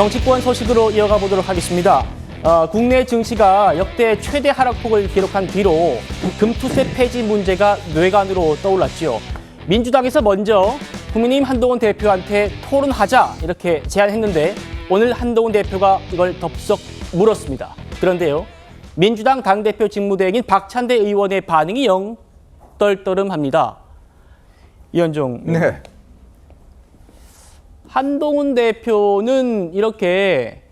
정치권 소식으로 이어가 보도록 하겠습니다. 국내 증시가 역대 최대 하락폭을 기록한 뒤로 금투세 폐지 문제가 뇌관으로 떠올랐지요. 민주당에서 먼저 국민의힘 한동훈 대표한테 토론하자 이렇게 제안했는데 오늘 한동훈 대표가 이걸 덥석 물었습니다. 그런데요, 민주당 당대표 직무대행인 박찬대 의원의 반응이 영 떨떠름합니다. 이현종. 네. 한동훈 대표는 이렇게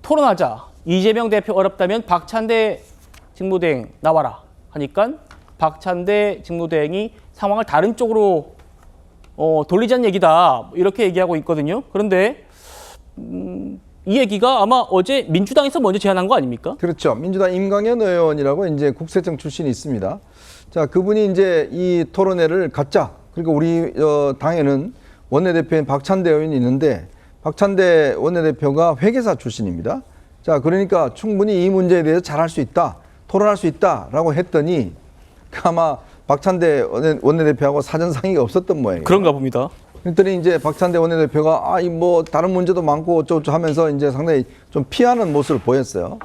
토론하자. 이재명 대표 어렵다면 박찬대 직무대행 나와라 하니까 박찬대 직무대행이 상황을 다른 쪽으로 돌리자는 얘기다. 이렇게 얘기하고 있거든요. 그런데 이 얘기가 아마 어제 민주당에서 먼저 제안한 거 아닙니까? 그렇죠. 민주당 임광현 의원이라고 이제 국세청 출신이 있습니다. 자, 그분이 이제 이 토론회를 갖자. 그리고 우리 당에는 원내대표인 박찬대 의원이 있는데 박찬대 원내대표가 회계사 출신입니다. 자, 그러니까 충분히 이 문제에 대해서 잘할 수 있다, 토론할 수 있다라고 했더니 아마 박찬대 원내대표하고 사전 상의가 없었던 모양이에요. 그런가 봅니다. 그랬더니 이제 박찬대 원내대표가 뭐 다른 문제도 많고 어쩌고 하면서 이제 상당히 좀 피하는 모습을 보였어요.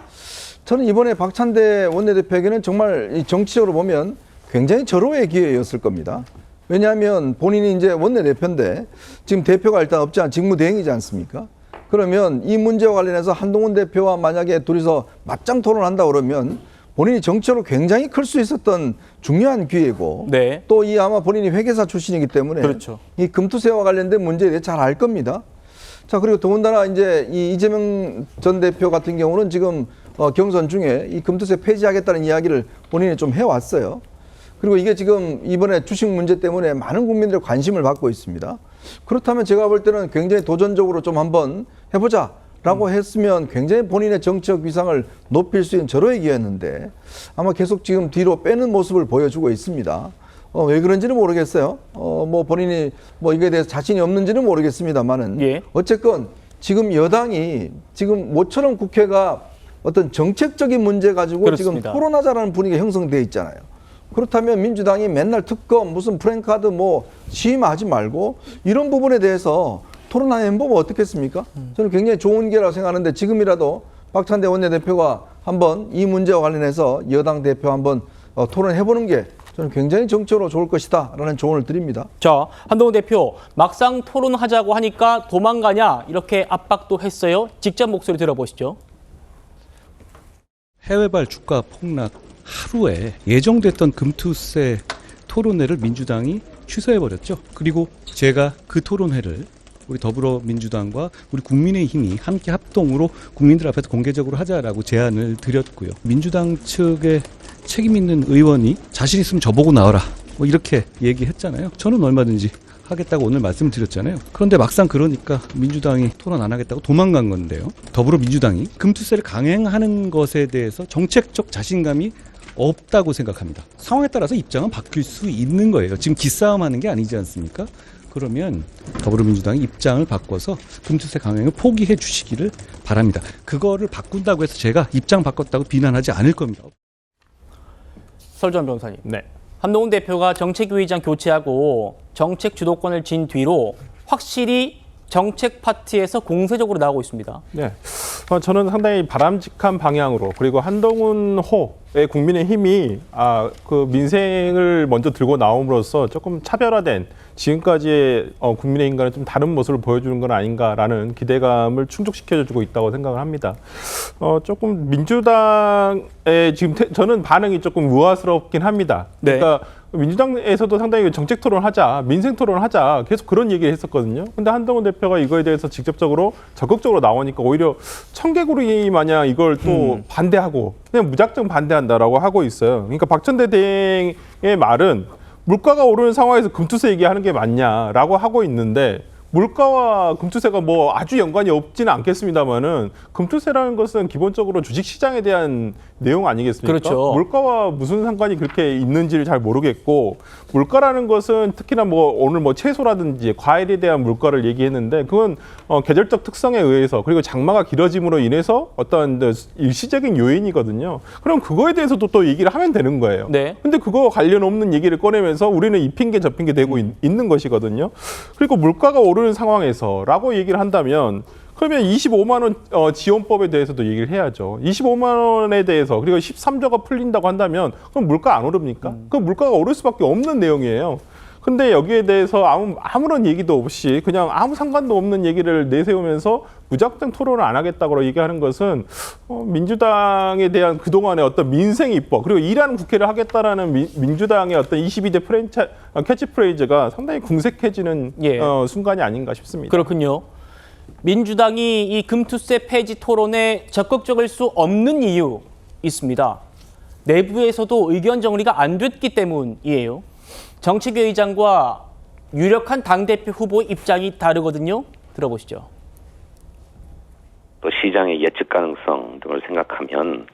저는 이번에 박찬대 원내대표에게는 정말 이 정치적으로 보면 굉장히 절호의 기회였을 겁니다. 왜냐하면 본인이 이제 원내대표인데 지금 대표가 일단 없지 않은 직무대행이지 않습니까? 그러면 이 문제와 관련해서 한동훈 대표와 만약에 둘이서 맞짱 토론한다 그러면 본인이 정치적으로 굉장히 클 수 있었던 중요한 기회고 네. 또 이 아마 본인이 회계사 출신이기 때문에 그렇죠. 이 금투세와 관련된 문제에 대해 잘 알 겁니다. 자, 그리고 더군다나 이제 이 이재명 전 대표 같은 경우는 지금 경선 중에 이 금투세 폐지하겠다는 이야기를 본인이 좀 해왔어요. 그리고 이게 지금 이번에 주식 문제 때문에 많은 국민들의 관심을 받고 있습니다. 그렇다면 제가 볼 때는 굉장히 도전적으로 좀 한번 해보자라고 했으면 굉장히 본인의 정치적 위상을 높일 수 있는 절호의 기회였는데 아마 계속 지금 뒤로 빼는 모습을 보여주고 있습니다. 왜 그런지는 모르겠어요. 뭐 본인이 뭐 이거에 대해서 자신이 없는지는 모르겠습니다만은 예. 어쨌건 지금 여당이 지금 모처럼 국회가 어떤 정책적인 문제 가지고 그렇습니다. 지금 토론하자라는 분위기가 형성되어 있잖아요. 그렇다면 민주당이 맨날 특검 무슨 프랭카드 뭐 시임하지 말고 이런 부분에 대해서 토론하는 법은 어떻겠습니까? 저는 굉장히 좋은 기회라고 생각하는데 지금이라도 박찬대 원내대표가 한번 이 문제와 관련해서 여당 대표 한번 토론해보는 게 저는 굉장히 정치적으로 좋을 것이다 라는 조언을 드립니다. 자, 한동훈 대표 막상 토론하자고 하니까 도망가냐 이렇게 압박도 했어요. 직접 목소리 들어보시죠. 해외발 주가 폭락 하루에 예정됐던 금투세 토론회를 민주당이 취소해버렸죠. 그리고 제가 그 토론회를 우리 더불어민주당과 우리 국민의힘이 함께 합동으로 국민들 앞에서 공개적으로 하자라고 제안을 드렸고요. 민주당 측의 책임 있는 의원이 자신 있으면 저보고 나와라 뭐 이렇게 얘기했잖아요. 저는 얼마든지 하겠다고 오늘 말씀드렸잖아요. 그런데 막상 그러니까 민주당이 토론 안 하겠다고 도망간 건데요. 더불어민주당이 금투세를 강행하는 것에 대해서 정책적 자신감이 없다고 생각합니다. 상황에 따라서 입장은 바뀔 수 있는 거예요. 지금 기싸움하는 게 아니지 않습니까? 그러면 더불어민주당이 입장을 바꿔서 금투세 강행을 포기해 주시기를 바랍니다. 그거를 바꾼다고 해서 제가 입장 바꿨다고 비난하지 않을 겁니다. 설주환 변호사님. 네. 한동훈 대표가 정책위의장 교체하고 정책 주도권을 쥔 뒤로 확실히 정책 파트에서 공세적으로 나오고 있습니다. 네. 저는 상당히 바람직한 방향으로 그리고 한동훈 호의 국민의힘이 그 민생을 먼저 들고 나옴으로써 조금 차별화된 지금까지의 국민의힘과는 좀 다른 모습을 보여주는 건 아닌가라는 기대감을 충족시켜주고 있다고 생각을 합니다. 조금 민주당의 지금 저는 반응이 조금 우아스럽긴 합니다. 네. 그러니까 민주당에서도 상당히 정책 토론하자, 민생 토론하자 계속 그런 얘기를 했었거든요. 근데 한동훈 대표가 이거에 대해서 직접적으로 적극적으로 나오니까 오히려 청개구리 마냥 이걸 또 반대하고 그냥 무작정 반대한다라고 하고 있어요. 그러니까 박찬대 대행의 말은 물가가 오르는 상황에서 금투세 얘기하는 게 맞냐라고 하고 있는데 물가와 금투세가 뭐 아주 연관이 없지는 않겠습니다만은 금투세라는 것은 기본적으로 주식시장에 대한 내용 아니겠습니까? 그렇죠. 물가와 무슨 상관이 그렇게 있는지를 잘 모르겠고 물가라는 것은 특히나 뭐 오늘 뭐 채소라든지 과일에 대한 물가를 얘기했는데 그건 계절적 특성에 의해서 그리고 장마가 길어짐으로 인해서 어떤 일시적인 요인이거든요. 그럼 그거에 대해서도 또 얘기를 하면 되는 거예요. 네. 근데 그거 관련 없는 얘기를 꺼내면서 우리는 이 핑계 저 핑계 대고 있는 것이거든요. 그리고 물가가 오르는 상황에서라고 얘기를 한다면 그러면 25만 원 지원법에 대해서도 얘기를 해야죠. 25만 원에 대해서 그리고 13조가 풀린다고 한다면 그럼 물가 안 오릅니까? 그럼 물가가 오를 수밖에 없는 내용이에요. 근데 여기에 대해서 아무런 얘기도 없이 그냥 아무 상관도 없는 얘기를 내세우면서 무작정 토론을 안 하겠다고 얘기하는 것은 민주당에 대한 그동안의 어떤 민생 입법 그리고 일하는 국회를 하겠다라는 민주당의 어떤 22대 캐치프레이즈가 상당히 궁색해지는 순간이 아닌가 싶습니다. 그렇군요. 민주당이 이 금투세 폐지 토론에 적극적일 수 없는 이유 있습니다. 내부에서도 의견 정리가 안 됐기 때문이에요. 정책위 의장과 유력한 당대표 후보 입장이 다르거든요. 들어보시죠. 또 시장의 예측 가능성 등을 생각하면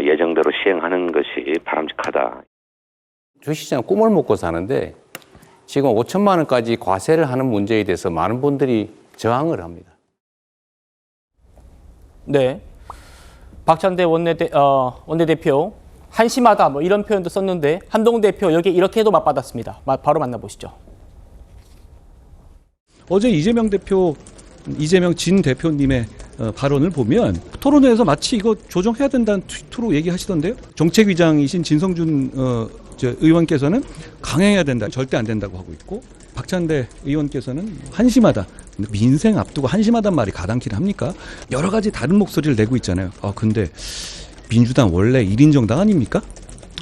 예정대로 시행하는 것이 바람직하다. 주식시장 꿈을 먹고 사는데 지금 5천만 원까지 과세를 하는 문제에 대해서 많은 분들이 저항을 합니다. 네, 박찬대 원내대표 한심하다 뭐 이런 표현도 썼는데 한동훈 대표 여기 이렇게도 맞받았습니다. 바로 만나보시죠. 어제 이재명 진 대표님의 발언을 보면 토론회에서 마치 이거 조정해야 된다는 투로 얘기하시던데요. 정책위장이신 진성준 의원께서는 강행해야 된다, 절대 안 된다고 하고 있고 박찬대 의원께서는 한심하다. 민생 앞두고 한심하단 말이 가당키는 합니까? 여러 가지 다른 목소리를 내고 있잖아요. 근데 민주당 원래 1인 정당 아닙니까?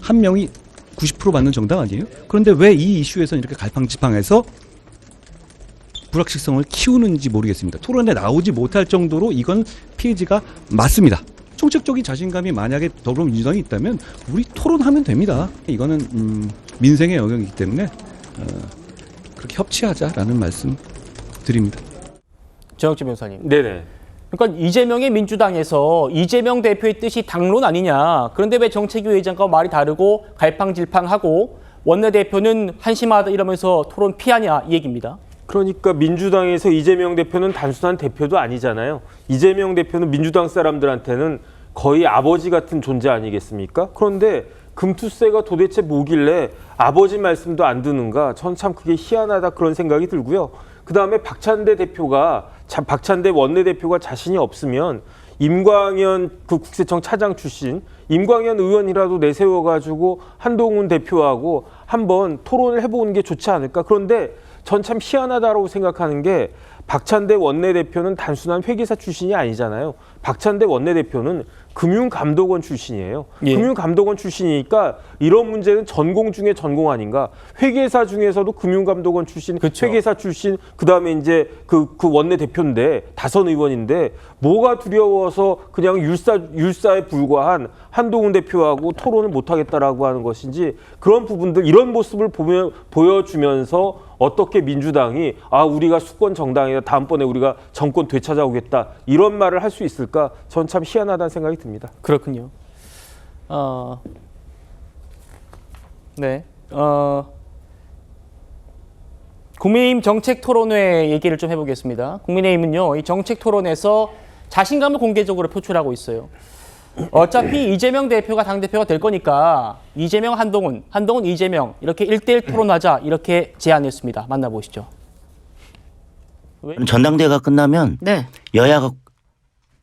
한 명이 90% 받는 정당 아니에요? 그런데 왜 이 이슈에서는 이렇게 갈팡질팡해서 불확실성을 키우는지 모르겠습니다. 토론에 나오지 못할 정도로 이건 피해지가 맞습니다. 정책적인 자신감이 만약에 더불어민주당이 있다면 우리 토론하면 됩니다. 이거는 민생의 영역이기 때문에 그렇게 협치하자라는 말씀 드립니다. 정혁진 변호사님. 네네. 그러니까 이재명의 민주당에서 이재명 대표의 뜻이 당론 아니냐. 그런데 왜 정책위 의장과 말이 다르고 갈팡질팡하고 원내대표는 한심하다 이러면서 토론 피하냐 이 얘기입니다. 그러니까 민주당에서 이재명 대표는 단순한 대표도 아니잖아요. 이재명 대표는 민주당 사람들한테는 거의 아버지 같은 존재 아니겠습니까? 그런데 금투세가 도대체 뭐길래 아버지 말씀도 안 듣는가? 전 참 그게 희한하다 그런 생각이 들고요. 그다음에 박찬대 원내대표가 자신이 없으면 임광현 그 국세청 차장 출신 임광현 의원이라도 내세워가지고 한동훈 대표하고 한번 토론을 해보는 게 좋지 않을까. 그런데 전 참 희한하다고 생각하는 게 박찬대 원내대표는 단순한 회계사 출신이 아니잖아요. 박찬대 원내대표는 금융감독원 출신이에요. 예. 금융감독원 출신이니까 이런 문제는 전공 중에 전공 아닌가. 회계사 중에서도 금융감독원 출신, 그쵸. 회계사 출신, 그다음에 이제 그 원내대표인데 다선 의원인데 뭐가 두려워서 그냥 율사에 불과한 한동훈 대표하고 토론을 못하겠다라고 하는 것인지 그런 부분들 이런 모습을 보여주면서 어떻게 민주당이 우리가 수권 정당이다 다음번에 우리가 정권 되찾아오겠다 이런 말을 할 수 있을까? 전 참 희한하다는 생각이 듭니다. 그렇군요. 네. 국민의힘 정책토론회 얘기를 좀 해보겠습니다. 국민의힘은요, 이 정책토론에서 자신감을 공개적으로 표출하고 있어요. 어차피 이재명 대표가 당대표가 될 거니까 이재명 한동훈, 한동훈 이재명 이렇게 1대1 토론하자 이렇게 제안했습니다. 만나보시죠. 전당대회가 끝나면 네. 여야가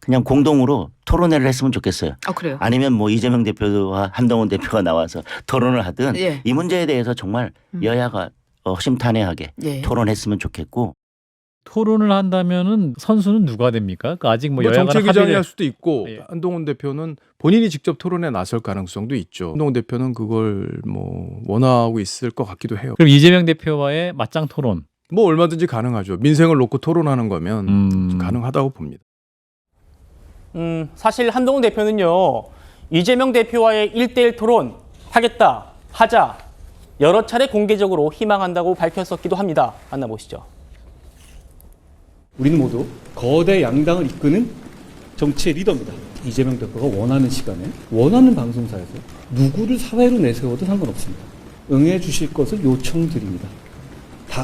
그냥 공동으로 토론회를 했으면 좋겠어요. 그래요? 아니면 뭐 이재명 대표와 한동훈 대표가 나와서 토론을 하든 예. 이 문제에 대해서 정말 여야가 허심탄회하게 예. 토론했으면 좋겠고. 토론을 한다면은 선수는 누가 됩니까? 그러니까 아직 뭐 여야가 정책위장이 할 수도 있고 예. 한동훈 대표는 본인이 직접 토론에 나설 가능성도 있죠. 한동훈 대표는 그걸 뭐 원하고 있을 것 같기도 해요. 그럼 이재명 대표와의 맞짱 토론. 뭐 얼마든지 가능하죠. 민생을 놓고 토론하는 거면 가능하다고 봅니다. 사실 한동훈 대표는요, 이재명 대표와의 1대1 토론 하자 여러 차례 공개적으로 희망한다고 밝혔었기도 합니다. 만나보시죠. 우리는 모두 거대 양당을 이끄는 정치의 리더입니다. 이재명 대표가 원하는 시간에 원하는 방송사에서 누구를 사회로 내세워도 상관없습니다. 응해 주실 것을 요청드립니다.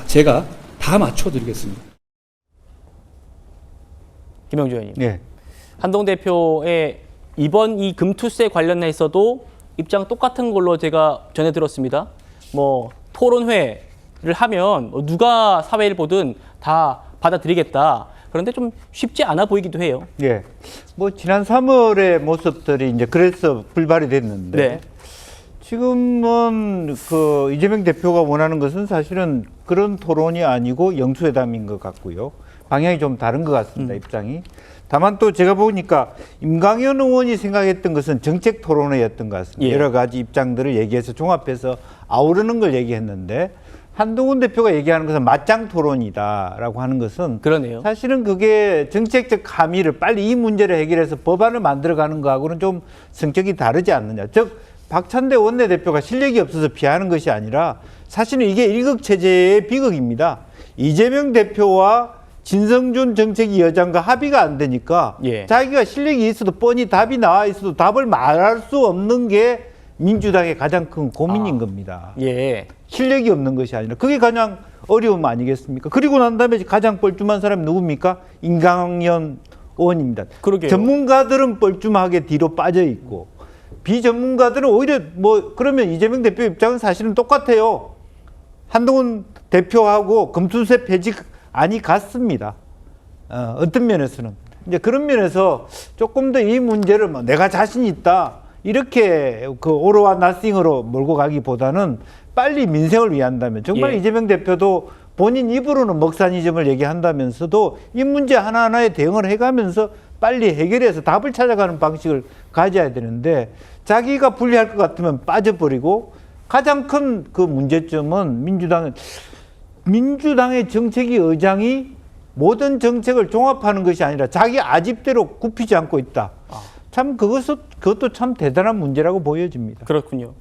제가 다 맞춰드리겠습니다. 김영주 의원님. 네. 한동훈 대표의 이번 이 금투세 관련해서도 입장 똑같은 걸로 제가 전해 들었습니다. 뭐 토론회를 하면 누가 사회를 보든 다 받아들이겠다. 그런데 좀 쉽지 않아 보이기도 해요. 예. 뭐 지난 3월의 모습들이 이제 그래서 불발이 됐는데 네. 지금은 그 이재명 대표가 원하는 것은 사실은 그런 토론이 아니고 영수회담인 것 같고요. 방향이 좀 다른 것 같습니다. 입장이. 다만 또 제가 보니까 임강현 의원이 생각했던 것은 정책 토론회였던 것 같습니다. 예. 여러 가지 입장들을 얘기해서 종합해서 아우르는 걸 얘기했는데 한동훈 대표가 얘기하는 것은 맞짱 토론이다라고 하는 것은 그러네요. 사실은 그게 정책적 함의를 빨리 이 문제를 해결해서 법안을 만들어가는 거하고는 좀 성격이 다르지 않느냐. 즉 박찬대 원내대표가 실력이 없어서 피하는 것이 아니라 사실은 이게 일극체제의 비극입니다. 이재명 대표와 진성준 정책위 의장과 합의가 안 되니까 예. 자기가 실력이 있어도 뻔히 답이 나와 있어도 답을 말할 수 없는 게 민주당의 가장 큰 고민인 겁니다. 예. 실력이 없는 것이 아니라 그게 가장 어려움 아니겠습니까? 그리고 난 다음에 가장 뻘쭘한 사람이 누굽니까? 임강현 의원입니다. 그러게요. 전문가들은 뻘쭘하게 뒤로 빠져 있고 비전문가들은 오히려 뭐 그러면 이재명 대표 입장은 사실은 똑같아요. 한동훈 대표하고 금투세 폐지안이 같습니다. 어떤 면에서는 이제 그런 면에서 조금 더 이 문제를 뭐 내가 자신 있다 이렇게 그 오로와 나싱으로 몰고 가기보다는 빨리 민생을 위한다면 정말 예. 이재명 대표도 본인 입으로는 먹사니즘을 얘기한다면서도 이 문제 하나하나에 대응을 해가면서 빨리 해결해서 답을 찾아가는 방식을 가져야 되는데 자기가 불리할 것 같으면 빠져버리고 가장 큰 그 문제점은 민주당의 정책위 의장이 모든 정책을 종합하는 것이 아니라 자기 아집대로 굽히지 않고 있다. 참 그것도 참 대단한 문제라고 보여집니다. 그렇군요.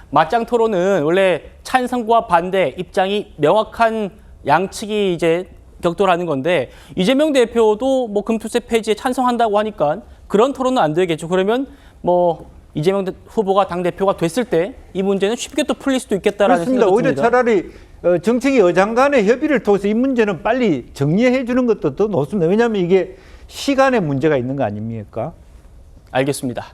맞짱 토론은 원래 찬성과 반대 입장이 명확한 양측이 이제 격돌하는 건데 이재명 대표도 뭐 금투세 폐지에 찬성한다고 하니까 그런 토론은 안 되겠죠. 그러면 뭐 이재명 후보가 당대표가 됐을 때 이 문제는 쉽게 또 풀릴 수도 있겠다라는 그렇습니다. 생각이 오히려 듭니다. 차라리 정책위 의장 간의 협의를 통해서 이 문제는 빨리 정리해 주는 것도 더 좋습니다. 왜냐하면 이게 시간의 문제가 있는 거 아닙니까? 알겠습니다.